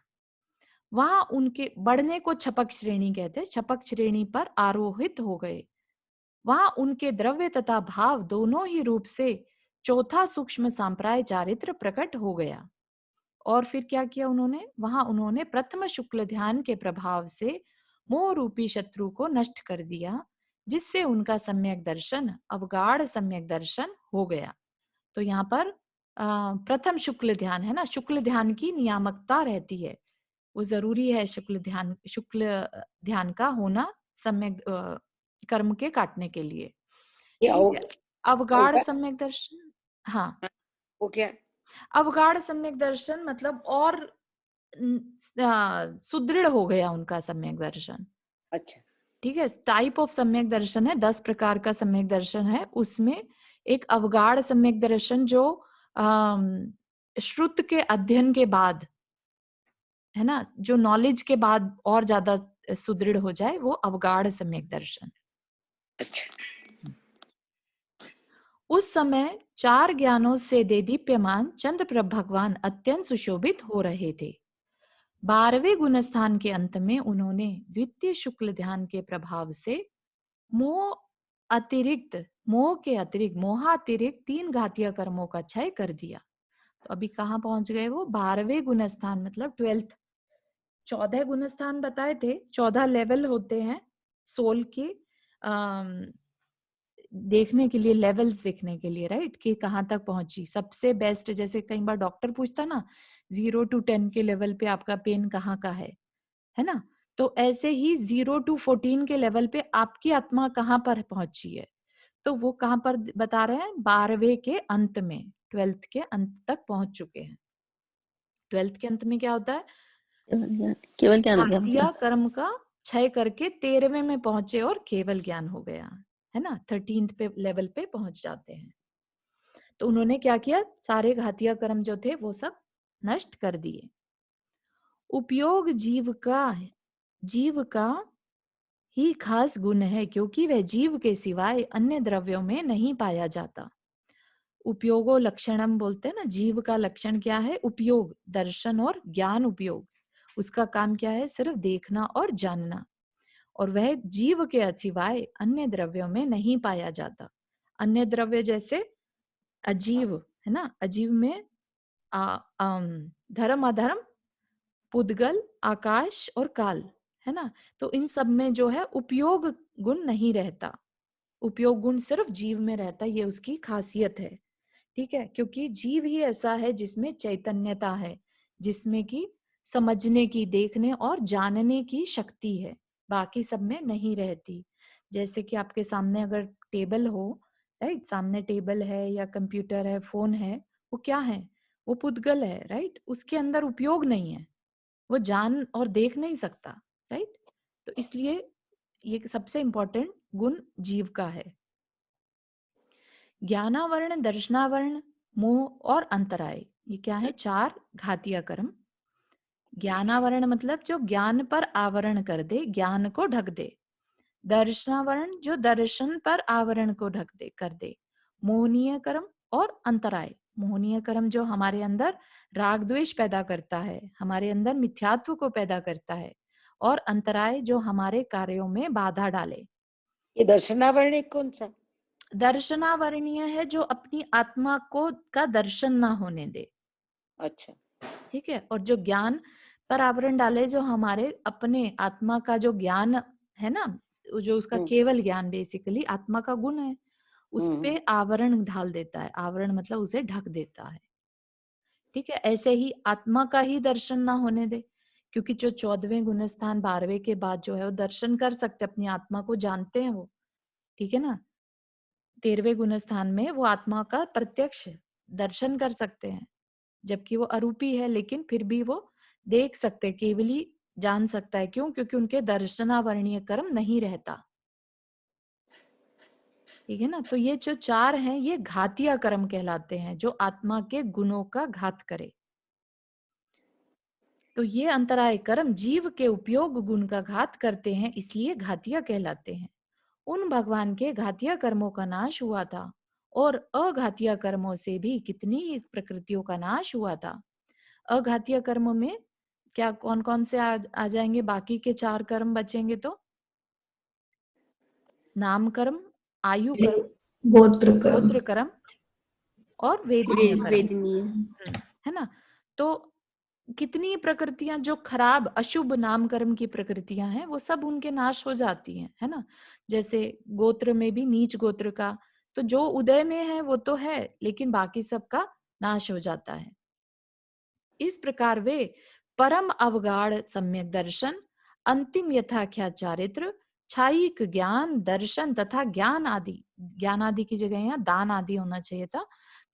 वहां उनके बढ़ने को छपक श्रेणी कहते हैं। छपक श्रेणी पर आरोहित हो गए। वहां उनके द्रव्य तथा भाव दोनों ही रूप से चौथा सूक्ष्म सांप्राय चारित्र प्रकट हो गया। और फिर क्या किया उन्होंने? वहां उन्होंने प्रथम शुक्ल ध्यान के प्रभाव से मोह रूपी शत्रु को नष्ट कर दिया, जिससे उनका सम्यक दर्शन अवगाढ़ सम्यक दर्शन हो गया। तो यहाँ पर प्रथम शुक्ल ध्यान है ना, शुक्ल ध्यान की नियामकता रहती है, वो जरूरी है। शुक्ल ध्यान का होना सम्यक कर्म के काटने के लिए। क्या ठीक हो है, अवगाढ़ होगा? सम्यक दर्शन। हाँ, वो क्या? अवगाढ़ सम्यक दर्शन मतलब और सुदृढ़ हो गया उनका सम्यक दर्शन। अच्छा, ठीक है, टाइप ऑफ सम्यक दर्शन है, 10 प्रकार का सम्यक दर्शन है। उसमें एक अवगाढ़ सम्यक दर्शन जो श्रुत के अध्ययन के बाद, है ना, जो नॉलेज के बाद और ज्यादा सुदृढ़ हो जाए, वो अवगाढ़ सम्यक दर्शन। अच्छा। उस समय 4 ज्ञानों से देदीप्यमान चंद्रप्रभ भगवान अत्यंत सुशोभित हो रहे थे। 12वें गुणस्थान के अंत में उन्होंने द्वितीय शुक्ल ध्यान के प्रभाव से मोह के अतिरिक्त मोहातिरिक्त 3 घातीय कर्मों का क्षय कर दिया। तो अभी कहाँ पहुंच गए वो? 12वें गुणस्थान मतलब 12th। 14 गुणस्थान बताए थे, 14 लेवल होते हैं सोल के देखने के लिए, लेवल्स देखने के लिए, राइट, कि कहाँ तक पहुंची सबसे बेस्ट। जैसे कई बार डॉक्टर पूछता ना 0 to 10 के लेवल पे आपका पेन कहाँ का है ना? तो ऐसे ही 0 to 14 के लेवल पे आपकी आत्मा कहाँ पर पहुंची है, तो वो कहाँ पर बता रहे हैं? 12वें के अंत में, 12th के अंत तक पहुंच चुके हैं। 12th के अंत में क्या होता है? केवल ज्ञान हो गया घातिया मतलब। कर्म का क्षय करके 13वें में पहुंचे और केवल ज्ञान हो गया, है ना, 13th पे लेवल पे पहुंच जाते हैं। तो उन्होंने क्या किया? सारे घातिया कर्म जो थे वो सब नष्ट कर दिए। उपयोग जीव का ही खास गुण है, क्योंकि वह जीव के सिवाय अन्य द्रव्यों में नहीं पाया जाता। उपयोगो लक्षणम बोलते हैं ना, जीव का लक्षण क्या है? उपयोग, दर्शन और ज्ञान उपयोग। उसका काम क्या है? सिर्फ देखना और जानना, और वह जीव के सिवाय अन्य द्रव्यों में नहीं पाया जाता। अन्य द्रव्य जैसे अजीव, है ना, अजीव में धर्म अधर्म, पुद्गल, आकाश और काल, है ना। तो इन सब में जो है उपयोग गुण नहीं रहता, उपयोग गुण सिर्फ जीव में रहता है, ये उसकी खासियत है। ठीक है, क्योंकि जीव ही ऐसा है जिसमें चैतन्यता है, जिसमें कि समझने की, देखने और जानने की शक्ति है, बाकी सब में नहीं रहती। जैसे कि आपके सामने अगर टेबल हो, राइट, सामने टेबल है या कंप्यूटर है, फोन है, वो क्या है? वो पुद्गल है, राइट, उसके अंदर उपयोग नहीं है, वो जान और देख नहीं सकता, राइट। तो इसलिए ये सबसे इंपॉर्टेंट गुण जीव का है। ज्ञानावरण, दर्शनावरण, मोह और अंतराय, ये क्या है? 4 घातीय कर्म। ज्ञानावरण मतलब जो ज्ञान पर आवरण कर दे, ज्ञान को ढक दे। दर्शनावरण जो दर्शन पर आवरण को ढक दे, कर दे। मोहनीय कर्म और अंतराय, मोहनीय कर्म जो हमारे अंदर राग द्वेष पैदा करता है, हमारे अंदर मिथ्यात्व को पैदा करता है, और अंतराय जो हमारे कार्यों में बाधा डाले। ये दर्शनावरण एक कौन सा? दर्शनावरणीय है जो अपनी आत्मा को का दर्शन ना होने दे। अच्छा। ठीक है, और जो ज्ञान पर आवरण डाले, जो हमारे अपने आत्मा का जो ज्ञान है ना, जो उसका केवल ज्ञान बेसिकली आत्मा का गुण है, उस पे आवरण ढाल देता है। आवरण मतलब उसे ढक देता है। ठीक है, ऐसे ही आत्मा का ही दर्शन ना होने दे, क्योंकि जो 14वें गुणस्थान 12वें के बाद जो है वो दर्शन कर सकते, अपनी आत्मा को जानते हैं वो। ठीक है ना, 13वें गुणस्थान में वो आत्मा का प्रत्यक्ष दर्शन कर सकते हैं, जबकि वो अरूपी है, लेकिन फिर भी वो देख सकते, केवली जान सकता है। क्यों? क्योंकि उनके दर्शनावर्णीय कर्म नहीं रहता। ठीक है ना। तो ये जो 4 हैं, ये घातीय कर्म कहलाते हैं, जो आत्मा के गुणों का घात करे। तो ये अंतराय कर्म जीव के उपयोग गुण का घात करते हैं, इसलिए घातीय कहलाते हैं। उन भगवान के घातीय कर्मों का नाश हुआ था, और अघातीय कर्मों से भी कितनी ही प्रकृतियों का नाश हुआ था। अघातीय कर्म में क्या कौन कौन से आ जाएंगे? बाकी के 4 कर्म बचेंगे तो नाम कर्म, आयु कर्म, गोत्र गोत्र कर्म। कर्म और वेदनीय कर्म। वेदनीय। है ना। तो कितनी प्रकृतियां जो खराब अशुभ नाम कर्म की प्रकृतियां हैं, वो सब उनके नाश हो जाती हैं। है ना। जैसे गोत्र में भी नीच गोत्र का, तो जो उदय में है वो तो है, लेकिन बाकी सबका नाश हो जाता है। इस प्रकार वे परम अवगाढ़ सम्यक दर्शन, अंतिम यथाख्या चारित्र, छायिक ज्ञान, दर्शन तथा ज्ञान आदि की जगह यहाँ दान आदि होना चाहिए था,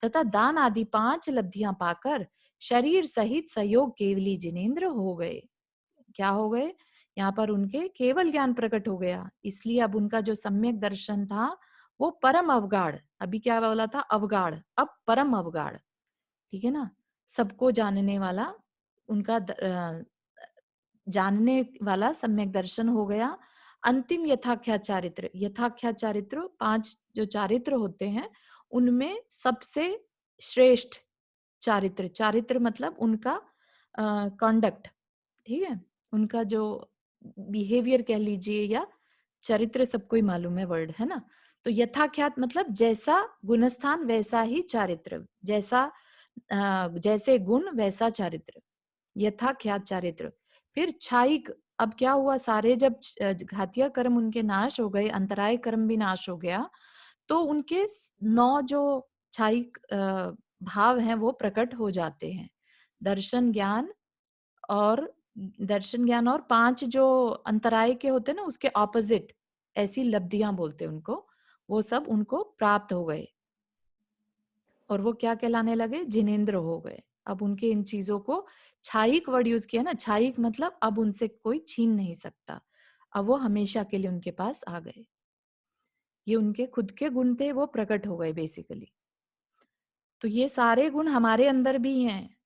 तथा दान आदि 5 लब्धियां पाकर शरीर सहित सहयोग केवली जिनेन्द्र हो गए। क्या हो गए? यहाँ पर उनके केवल ज्ञान प्रकट हो गया, इसलिए अब उनका जो सम्यक दर्शन था वो परम अवगाढ़, अभी क्या बोला था? अवगाढ़, अब परम अवगाढ़। ठीक है ना। सबको जानने वाला, उनका जानने वाला सम्यक दर्शन हो गया। अंतिम यथाख्या चारित्र, यथाख्या चारित्र 5 जो चारित्र होते हैं, उनमें सबसे श्रेष्ठ चारित्र, चारित्र मतलब उनका कंडक्ट। ठीक है। उनका जो बिहेवियर कह लीजिए, या चरित्र, सबको ही मालूम है वर्ड, है ना। तो यथाख्यात मतलब जैसा गुणस्थान वैसा ही चारित्र, जैसे गुण वैसा चारित्र, यथाख्यात चारित्र। फिर छायिक, अब क्या हुआ? सारे जब घातीय कर्म उनके नाश हो गए, अंतराय कर्म भी नाश हो गया, तो उनके 9 जो छायिक भाव हैं वो प्रकट हो जाते हैं। दर्शन ज्ञान और 5 जो अंतराय के होते हैं ना, उसके ऑपोजिट ऐसी लब्धियां बोलते हैं उनको, वो सब उनको प्राप्त हो गए, और वो क्या कहलाने लगे? जिनेंद्र हो गए। अब उनके इन चीजों को, छायिक वर्ड यूज किया ना, छायिक मतलब अब उनसे कोई छीन नहीं सकता, अब वो हमेशा के लिए उनके पास आ गए। ये उनके खुद के गुण थे, वो प्रकट हो गए बेसिकली। तो ये सारे गुण हमारे अंदर भी हैं।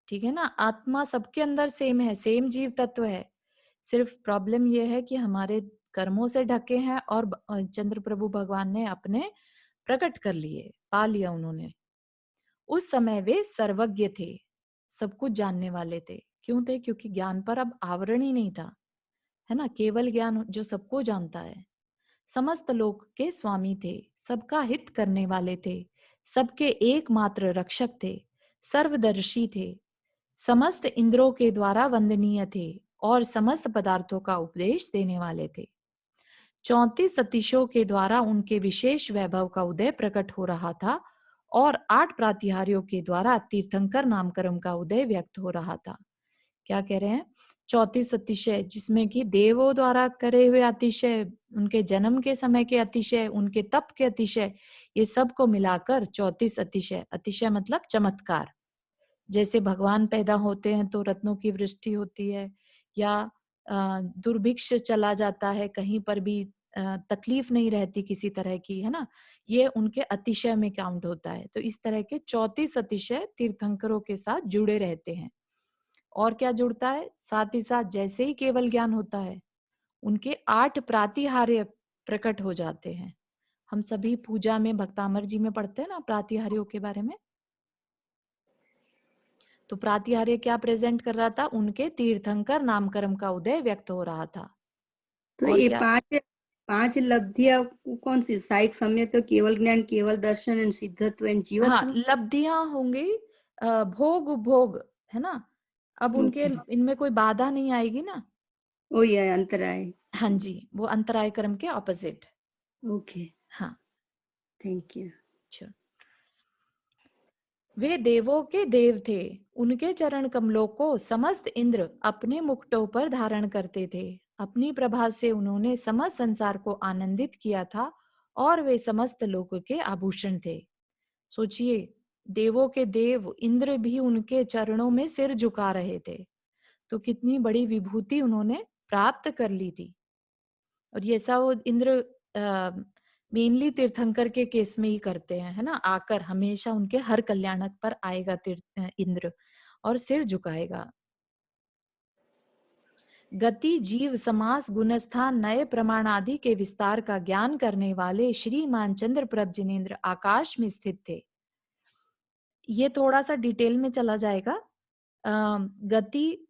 ठीक है ना। आत्मा सबके अंदर सेम है, सेम जीव तत्व है। सिर्फ प्रॉब्लम ये है कि हमारे कर्मों से ढके हैं, और चंद्र प्रभु भगवान ने अपने प्रकट कर लिए, पा लिया उन्होंने। उस समय वे सर्वज्ञ थे, सब कुछ जानने वाले थे। क्यों थे? क्योंकि ज्ञान पर अब आवरण ही नहीं था। है ना। केवल ज्ञान जो सबको जानता है। समस्त लोक के स्वामी थे, सबका हित करने वाले थे, सबके एकमात्र रक्षक थे, सर्वदर्शी थे, समस्त इंद्रों के द्वारा वंदनीय थे, और समस्त पदार्थों का उपदेश देने वाले थे। 34 सतीशों के द्वारा उनके विशेष वैभव का उदय प्रकट हो रहा था, और 8 प्रातिहार्यों के द्वारा तीर्थंकर नामकर्म का उदय व्यक्त हो रहा था। क्या कह रहे हैं? 34 अतिशय, जिसमें कि देवों द्वारा करे हुए अतिशय, उनके जन्म के समय के अतिशय, उनके तप के अतिशय, ये सब को मिलाकर 34 अतिशय। अतिशय मतलब चमत्कार। जैसे भगवान पैदा होते हैं तो रत्नों की वृष्टि होती है, या दुर्भिक्ष चला जाता है, कहीं पर भी तकलीफ नहीं रहती किसी तरह की, है ना। ये उनके अतिशय में काउंट होता है। तो इस तरह के 34 अतिशय तीर्थंकरों के साथ जुड़े रहते हैं। और क्या जुड़ता है? साथ ही साथ जैसे ही केवल ज्ञान होता है, उनके 8 प्रातिहार्य प्रकट हो जाते हैं। हम सभी पूजा में भक्तामर जी में पढ़ते हैं ना प्रातिहार्यों के बारे में। तो प्रातिहार्य क्या प्रेजेंट कर रहा था? उनके तीर्थंकर नामकर्म का उदय व्यक्त हो रहा था। तो और ये क्या? 5 लब्धियां कौन सी? साइक सम्यक, तो केवल ज्ञान, केवल दर्शन एंड सिद्धत्व एंड हाँ, जीवत्व। लब्धियां होंगी, भोग उपभोग, है ना। अब उनके ओके, इनमें कोई बाधा नहीं आएगी ना। ओ ये अंतराय। हाँ जी, वो अंतराय कर्म के ऑपोजिट। ओके, हाँ। Thank you. अच्छा। वे देवों के देव थे, उनके चरण कमलों को समस्त इंद्र अपने मुकुटों पर धारण करते थे। अपनी प्रभा से उन्होंने समस्त संसार को आनंदित किया था, और वे समस्त लोक के आभूषण थे। सोचिए, देवों के देव इंद्र भी उनके चरणों में सिर झुका रहे थे। तो कितनी बड़ी विभूति उन्होंने प्राप्त कर ली थी। और ये ऐसा वो इंद्र मेनली तीर्थंकर के केस में ही करते हैं, है ना, आकर हमेशा उनके हर कल्याणक पर आएगा इंद्र और सिर झुकाएगा। गति, जीव, समास, गुणस्थान, नए प्रमाण आदि के विस्तार का ज्ञान करने वाले श्रीमान चंद्रप्रभ जिनेन्द्र आकाश में स्थित थे। ये थोड़ा सा डिटेल में चला जाएगा। गति,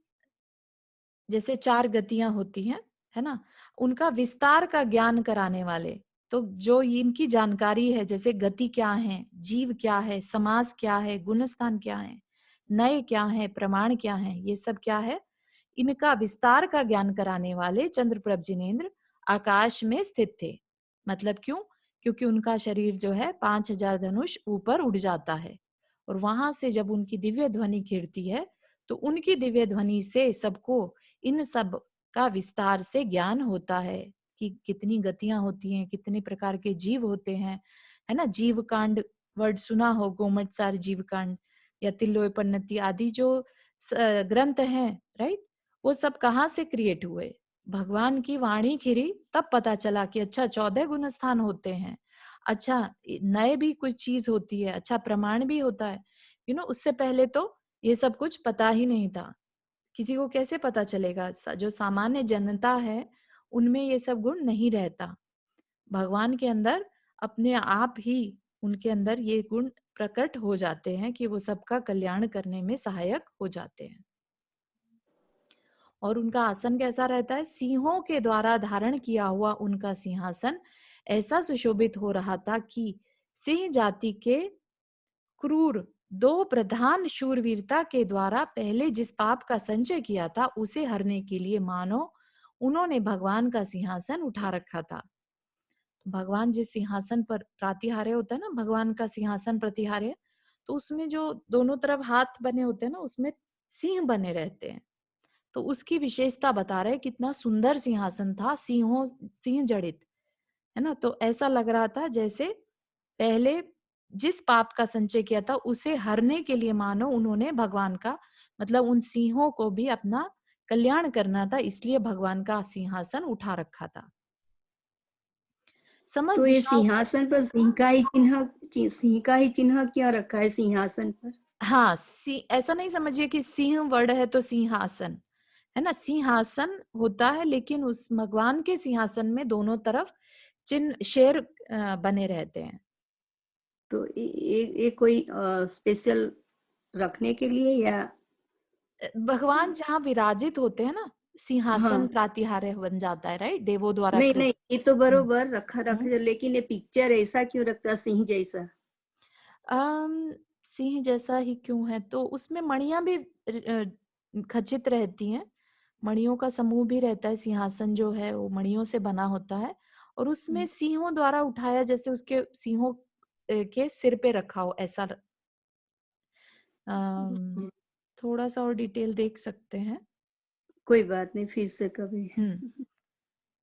जैसे 4 गतियां होती हैं, है ना, उनका विस्तार का ज्ञान कराने वाले, तो जो इनकी जानकारी है, जैसे गति क्या है, जीव क्या है, समास क्या है, गुणस्थान क्या है, नए क्या है, प्रमाण क्या है, ये सब क्या है, इनका विस्तार का ज्ञान कराने वाले चंद्रप्रभ जिनेन्द्र आकाश में स्थित थे। मतलब क्यों? क्योंकि उनका शरीर जो है 5000 धनुष ऊपर उड़ जाता है, और वहां से जब उनकी दिव्य ध्वनि घिरती है तो उनकी दिव्य ध्वनि से सबको इन सब का विस्तार से ज्ञान होता है कि कितनी गतियां होती हैं, कितने प्रकार के जीव होते हैं, है ना। जीव कांड वर्ड सुना हो, गोमटसार जीव कांड या तिल्लोय पन्नति आदि जो ग्रंथ हैं, राइट, वो सब कहाँ से क्रिएट हुए? भगवान की वाणी खिरी तब पता चला कि अच्छा 14 गुण स्थान होते हैं, अच्छा नए भी कोई चीज होती है, अच्छा प्रमाण भी होता है, उससे पहले तो ये सब कुछ पता ही नहीं था। किसी को कैसे पता चलेगा? जो सामान्य जनता है उनमें ये सब गुण नहीं रहता। भगवान के अंदर अपने आप ही उनके अंदर ये गुण प्रकट हो जाते हैं कि वो सबका कल्याण करने में सहायक हो जाते हैं। और उनका आसन कैसा रहता है? सिंहों के द्वारा धारण किया हुआ उनका सिंहासन ऐसा सुशोभित हो रहा था कि सिंह जाति के क्रूर 2 प्रधान शूरवीरता के द्वारा पहले जिस पाप का संचय किया था उसे हरने के लिए मानो उन्होंने भगवान का सिंहासन उठा रखा था। भगवान जिस सिंहासन पर प्रातिहार्य होता है ना, भगवान का सिंहासन प्रतिहार्य, तो उसमें जो दोनों तरफ हाथ बने होते हैं ना, उसमें सिंह बने रहते हैं। तो उसकी विशेषता बता रहे कितना सुंदर सिंहासन था, सिंह जड़ित, है ना। तो ऐसा लग रहा था जैसे पहले जिस पाप का संचय किया था उसे हरने के लिए मानो उन्होंने भगवान का, मतलब उन सिंहों को भी अपना कल्याण करना था, इसलिए भगवान का सिंहासन उठा रखा था। समस्त तो ये दिशाओं को, सिंहासन पर सिंह का ही चिन्ह क्यों रखा है सिंहासन पर? हाँ, ऐसा नहीं समझिए कि सिंह वर्ड है तो सिंहासन, है ना। सिंहासन होता है, लेकिन उस भगवान के सिंहासन में दोनों तरफ चिन्ह शेर बने रहते हैं। तो ये कोई स्पेशल रखने के लिए या? भगवान जहाँ विराजित होते हैं ना, सिंहासन हाँ, प्रातिहार्य बन जाता है, राइट, देवों द्वारा नहीं कृत। नहीं, ये तो हम्म, बरोबर रखा हम्म। लेकिन ये पिक्चर ऐसा क्यों रखता सिंह जैसा? सिंह जैसा ही क्यों है? तो उसमें मणियां भी खचित रहती हैं, मणियों का समूह भी रहता है। सिंहासन जो है वो मणियों से बना होता है, और उसमें सिंहों द्वारा उठाया, जैसे उसके सिंहों के सिर पे रखा हो ऐसा। अम, हम्म, थोड़ा सा और डिटेल देख सकते हैं। कोई बात नहीं, फिर से कभी।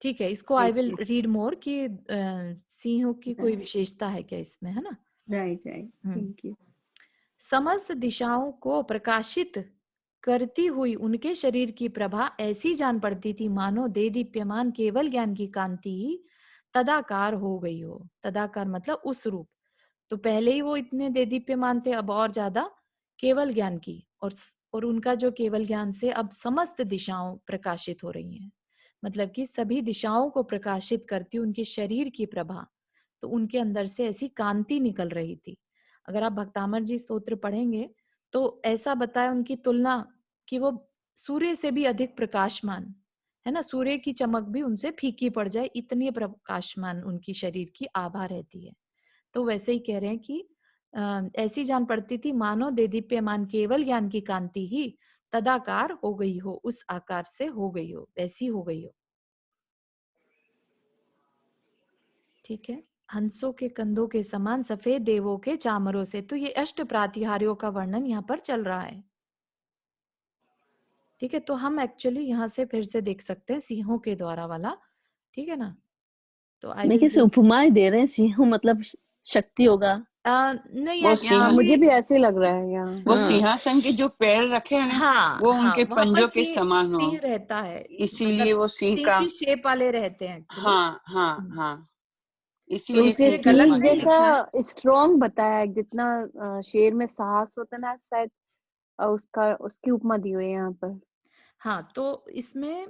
ठीक है, इसको आई thank will you. Read more कि सिंहों की कोई विशेषता है क्या इसमें, है ना। Right right, hmm. Thank you. समस्त दिशाओं को प्रकाशित करती हुई उनके शरीर की प्रभा ऐसी जान पड़ती थी मानो दे दीप्यमान केवल ज्ञान की कांति ही तदाकार हो गई हो। तदाकार मतलब उस रूप। तो पहले ही वो इतने दे दीप्यमान थे, अब और ज्यादा केवल ज्ञान की, और उनका जो केवल ज्ञान से अब समस्त दिशाओं प्रकाशित हो रही हैं। मतलब कि सभी दिशाओं को प्रकाशित करती उनके शरीर की प्रभा, तो उनके अंदर से ऐसी कांति निकल रही थी। अगर आप भक्तामर जी स्तोत्र पढ़ेंगे तो ऐसा बताया उनकी तुलना कि वो सूर्य से भी अधिक प्रकाशमान, है ना, सूर्य की चमक भी उनसे फीकी पड़ जाए, इतनी प्रकाशमान उनकी शरीर की आभा रहती है। तो वैसे ही कह रहे हैं कि ऐसी जान पड़ती थी मानो दे दीप्यमान केवल ज्ञान की कांति ही तदाकार हो गई हो, उस आकार से हो गई हो, वैसी हो गई हो। ठीक है। हंसों के कंधों के समान सफेद देवों के चामरों से, तो ये अष्ट प्रातिहार्यों का वर्णन यहाँ पर चल रहा है। ठीक है, तो हम एक्चुअली यहाँ से फिर से देख सकते हैं सिंहों के द्वारा वाला, ठीक है ना। तो आई मैं विल कैसे उपमाएं दे रहे हैं, सिंह मतलब शक्ति होगा, नहीं वो एक्चुअली यहाँ मुझे भी ऐसे ही लग रहा है यहाँ। वो हाँ। सिंहासन के जो पैर रखे हैं ना, हाँ वो हाँ, उनके वहां पर पंजों के सिंह समान हो, सिंह रहता है, इसीलिए वो सिंह सिंह का। की शेप वाले रहते हैं एक्चुअली। हाँ हाँ हाँ, तो इसीलिए उसे ये सिंह के गलत सिंह समान नहीं है। लिखा है। जैसा स्ट्रॉन्ग बताया है, जितना शेर में साहस होता है ना शायद, उसका उसकी उपमा दी हुई है यहाँ पर। हाँ, तो इसमें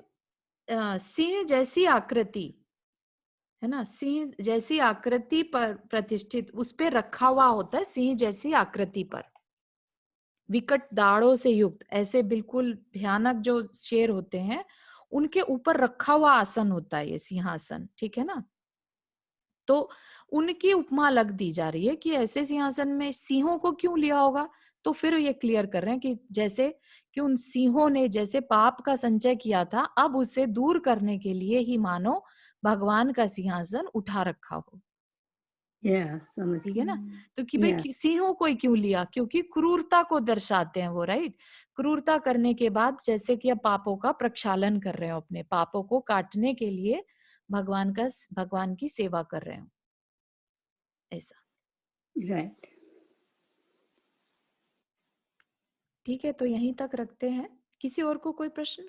सिंह जैसी आकृति है ना, सिंह जैसी आकृति पर प्रतिष्ठित, उस पे रखा हुआ होता है सिंह जैसी आकृति पर, विकट दाढ़ों से युक्त, ऐसे बिल्कुल भयानक जो शेर होते हैं उनके ऊपर रखा हुआ आसन होता है ये सिंहासन, ठीक है ना। तो उनकी उपमा अलग दी जा रही है कि ऐसे सिंहासन में सिंहों को क्यों लिया होगा। तो फिर ये क्लियर कर रहे हैं कि जैसे कि उन सिंहों ने जैसे पाप का संचय किया था, अब उससे दूर करने के लिए ही मानो भगवान का सिंहासन उठा रखा हो, समझ ठीक गई। है ना। तो कि भाई सिंहों को ही क्यों लिया, क्योंकि क्रूरता को दर्शाते हैं वो, राइट। क्रूरता करने के बाद जैसे कि अब पापों का प्रक्षालन कर रहे हो, अपने पापों को काटने के लिए भगवान की सेवा कर रहे हो, ऐसा। राइट। ठीक है, तो यहीं तक रखते हैं। किसी और को कोई प्रश्न?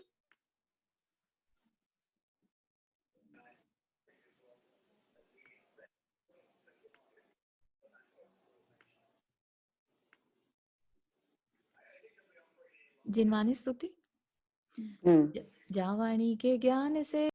जिनवानी स्तुति। हम्म। जावाणी के ज्ञान से